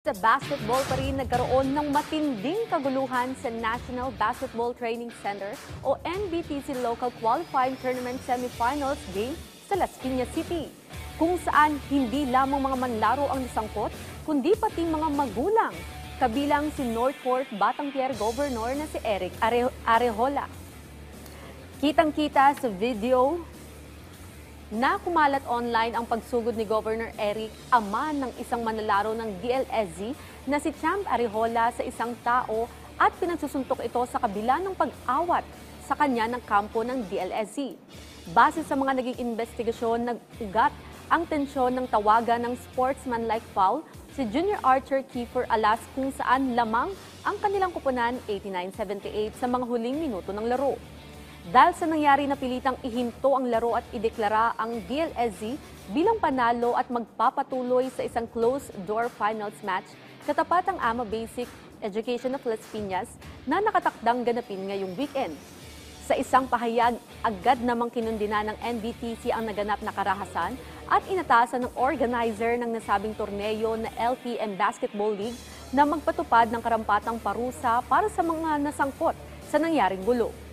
Sa basketball pa rin nagkaroon ng matinding kaguluhan sa National Basketball Training Center o NBTC Local Qualifying Tournament Semifinals game sa Las Piñas City, kung saan hindi lamang mga manlaro ang nasangkot, kundi pati mga magulang, kabilang si Northport Batanguer Governor na si Eric Arejola. Kitang-kita sa video na kumalat online ang pagsugod ni Governor Eric, ama ng isang manlalaro ng DLSZ na si Champ Arejola sa isang tao at pinagsusuntok ito sa kabila ng pag-awat sa kanya ng kampo ng DLSZ. Base sa mga naging investigasyon, nag-ugat ang tensyon ng tawagan ng sportsmanlike foul si Junior Archer Kiefer Alas kung saan lamang ang kanilang kupunan 89-78 sa mga huling minuto ng laro. Dahil sa nangyari na pilitang ihinto ang laro at ideklara ang DLSZ bilang panalo at magpapatuloy sa isang closed-door finals match katapat ang AMA Basic Education of Las Piñas na nakatakdang ganapin ngayong weekend. Sa isang pahayag, agad namang kinundina ng NBTC ang naganap na karahasan at inatasan ng organizer ng nasabing torneo na LPM Basketball League na magpatupad ng karampatang parusa para sa mga nasangkot sa nangyaring gulo.